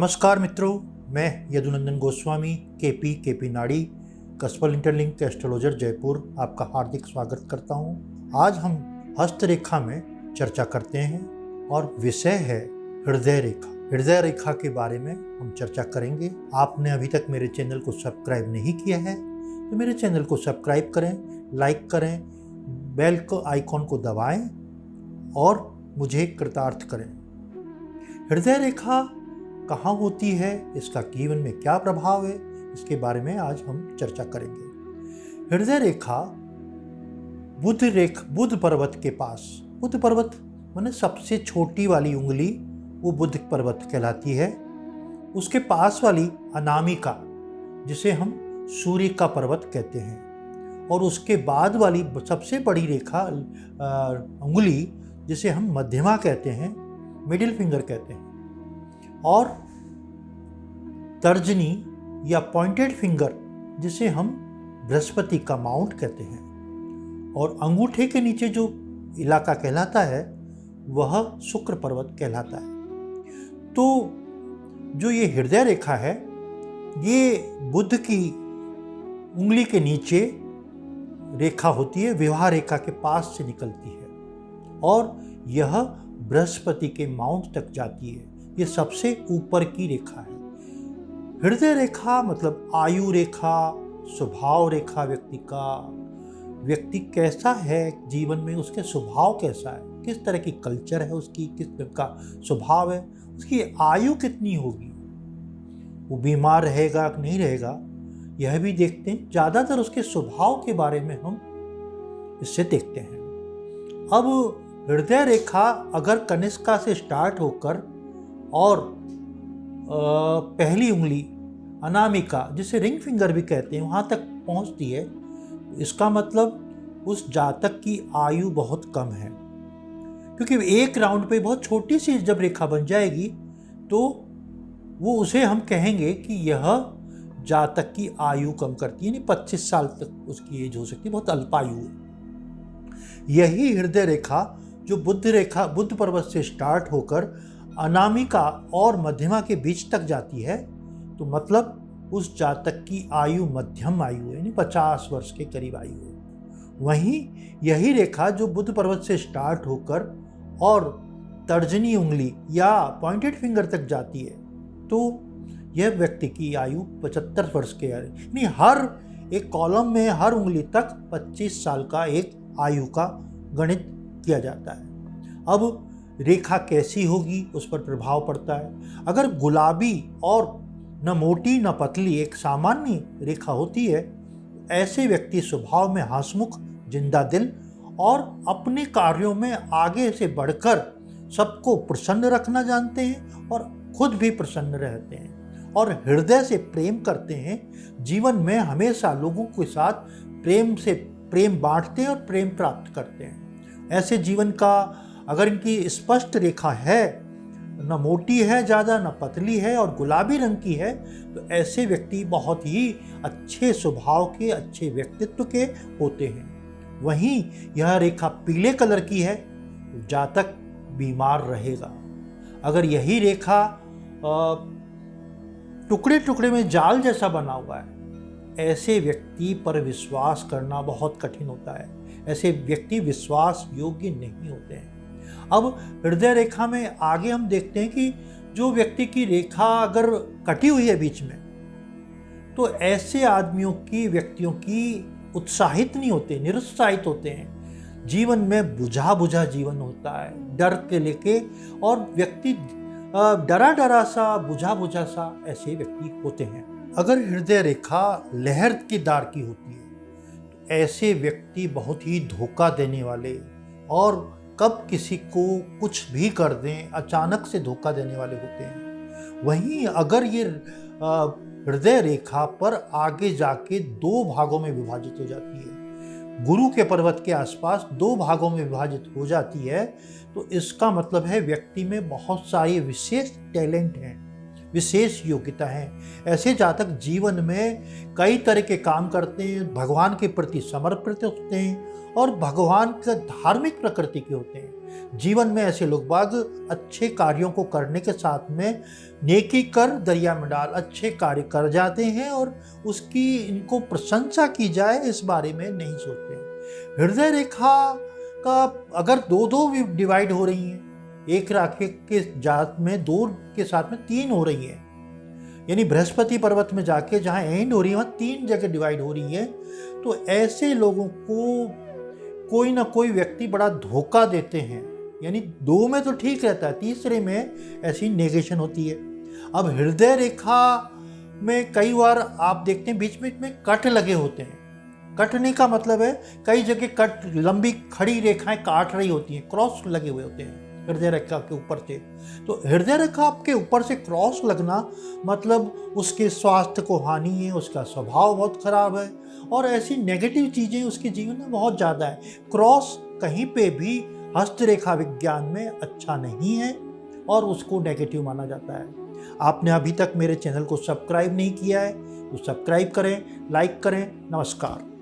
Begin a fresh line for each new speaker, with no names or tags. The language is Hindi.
नमस्कार मित्रों, मैं यदुनंदन गोस्वामी केपी नाड़ी कस्पल इंटरलिंक एस्ट्रोलॉजर जयपुर आपका हार्दिक स्वागत करता हूं। आज हम हस्तरेखा में चर्चा करते हैं और विषय है हृदय रेखा। हृदय रेखा के बारे में हम चर्चा करेंगे। आपने अभी तक मेरे चैनल को सब्सक्राइब नहीं किया है तो मेरे चैनल को सब्सक्राइब करें, लाइक करें, बेल को आइकॉन को दबाएं और मुझे कृतार्थ करें। हृदय रेखा कहाँ होती है, इसका जीवन में क्या प्रभाव है, इसके बारे में आज हम चर्चा करेंगे। हृदय रेखा बुध पर्वत के पास, बुध पर्वत माने सबसे छोटी वाली उंगली वो बुध पर्वत कहलाती है। उसके पास वाली अनामिका जिसे हम सूर्य का पर्वत कहते हैं, और उसके बाद वाली सबसे बड़ी रेखा उंगली जिसे हम मध्यमा कहते हैं, मिडिल फिंगर कहते हैं, और तर्जनी या पॉइंटेड फिंगर जिसे हम बृहस्पति का माउंट कहते हैं, और अंगूठे के नीचे जो इलाका कहलाता है वह शुक्र पर्वत कहलाता है। तो जो ये हृदय रेखा है ये बुध की उंगली के नीचे रेखा होती है, विवाह रेखा के पास से निकलती है और यह बृहस्पति के माउंट तक जाती है। ये सबसे ऊपर की रेखा है। हृदय रेखा मतलब आयु रेखा, स्वभाव रेखा व्यक्ति का, व्यक्ति कैसा है जीवन में, उसके स्वभाव कैसा है, किस तरह की कल्चर है उसकी, किस तरह का स्वभाव है, उसकी आयु कितनी होगी, वो बीमार रहेगा कि नहीं रहेगा, यह भी देखते हैं। ज़्यादातर उसके स्वभाव के बारे में हम इससे देखते हैं। अब हृदय रेखा अगर कनिष्का से स्टार्ट होकर और पहली उंगली अनामिका जिसे रिंग फिंगर भी कहते हैं वहाँ तक पहुँचती है, इसका मतलब उस जातक की आयु बहुत कम है, क्योंकि एक राउंड पे बहुत छोटी सी जब रेखा बन जाएगी तो वो उसे हम कहेंगे कि यह जातक की आयु कम करती है, यानी 25 साल तक उसकी एज हो सकती है, बहुत अल्पायु है। यही हृदय रेखा जो बुध पर्वत से स्टार्ट होकर अनामिका और मध्यमा के बीच तक जाती है, तो मतलब उस जातक की आयु मध्यम आयु है, यानी 50 वर्ष के करीब आयु है। वहीं यही रेखा जो बुध पर्वत से स्टार्ट होकर और तर्जनी उंगली या पॉइंटेड फिंगर तक जाती है तो यह व्यक्ति की आयु 75 वर्ष के, यानी हर एक कॉलम में हर उंगली तक 25 साल का एक आयु का गणित किया जाता है। अब रेखा कैसी होगी उस पर प्रभाव पड़ता है। अगर गुलाबी और न मोटी न पतली एक सामान्य रेखा होती है, ऐसे व्यक्ति स्वभाव में हंसमुख, जिंदा दिल और अपने कार्यों में आगे से बढ़कर सबको प्रसन्न रखना जानते हैं और खुद भी प्रसन्न रहते हैं और हृदय से प्रेम करते हैं। जीवन में हमेशा लोगों के साथ प्रेम बांटते हैं और प्रेम प्राप्त करते हैं। ऐसे जीवन का अगर इनकी स्पष्ट रेखा है, न मोटी है ज़्यादा न पतली है और गुलाबी रंग की है, तो ऐसे व्यक्ति बहुत ही अच्छे स्वभाव के, अच्छे व्यक्तित्व के होते हैं। वहीं यह रेखा पीले कलर की है तो जातक बीमार रहेगा। अगर यही रेखा टुकड़े टुकड़े में जाल जैसा बना हुआ है, ऐसे व्यक्ति पर विश्वास करना बहुत कठिन होता है। ऐसे व्यक्ति विश्वास योग्य नहीं होते हैं। अब हृदय रेखा में आगे हम देखते हैं कि जो व्यक्ति की रेखा अगर कटी हुई है बीच में, तो ऐसे व्यक्तियों की उत्साहित नहीं होते, निरुत्साहित होते हैं। जीवन में बुझा जीवन होता है, डर के लेके, और व्यक्ति डरा सा, बुझा सा ऐसे व्यक्ति होते हैं। अगर हृदय रेखा लहरदार की होती है तो ऐसे व्यक्ति बहुत ही धोखा देने वाले और कब किसी को कुछ भी कर दें, अचानक से धोखा देने वाले होते हैं। वहीं अगर ये हृदय रेखा पर आगे जाके 2 भागों में विभाजित हो जाती है, गुरु के पर्वत के आसपास 2 भागों में विभाजित हो जाती है, तो इसका मतलब है व्यक्ति में बहुत सारे विशेष टैलेंट हैं, विशेष योग्यता है। ऐसे जातक जीवन में कई तरह के काम करते हैं, भगवान के प्रति समर्पित होते हैं और भगवान के धार्मिक प्रकृति के होते हैं। जीवन में ऐसे लोग बाग अच्छे कार्यों को करने के साथ में नेकी कर दरिया में डाल अच्छे कार्य कर जाते हैं और उसकी इनको प्रशंसा की जाए इस बारे में नहीं सोचते। हृदय रेखा का अगर दो डिवाइड हो रही हैं, एक राखे के जात में 2 के साथ में 3 हो रही है, यानी बृहस्पति पर्वत में जाके जहाँ एंड हो रही है वहाँ 3 जगह डिवाइड हो रही है, तो ऐसे लोगों को कोई ना कोई व्यक्ति बड़ा धोखा देते हैं। यानी 2 में तो ठीक रहता है, तीसरे में ऐसी नेगेशन होती है। अब हृदय रेखा में कई बार आप देखते हैं बीच बीच में कट लगे होते हैं। कटने का मतलब है कई जगह कट लंबी खड़ी रेखाएं काट रही होती हैं, क्रॉस लगे हुए होते हैं हृदय रेखा के ऊपर से। तो हृदय रेखा आपके ऊपर से क्रॉस लगना मतलब उसके स्वास्थ्य को हानि है, उसका स्वभाव बहुत खराब है और ऐसी नेगेटिव चीज़ें उसके जीवन में बहुत ज़्यादा है। क्रॉस कहीं पे भी हस्तरेखा विज्ञान में अच्छा नहीं है और उसको नेगेटिव माना जाता है। आपने अभी तक मेरे चैनल को सब्सक्राइब नहीं किया है तो सब्सक्राइब करें, लाइक करें। नमस्कार।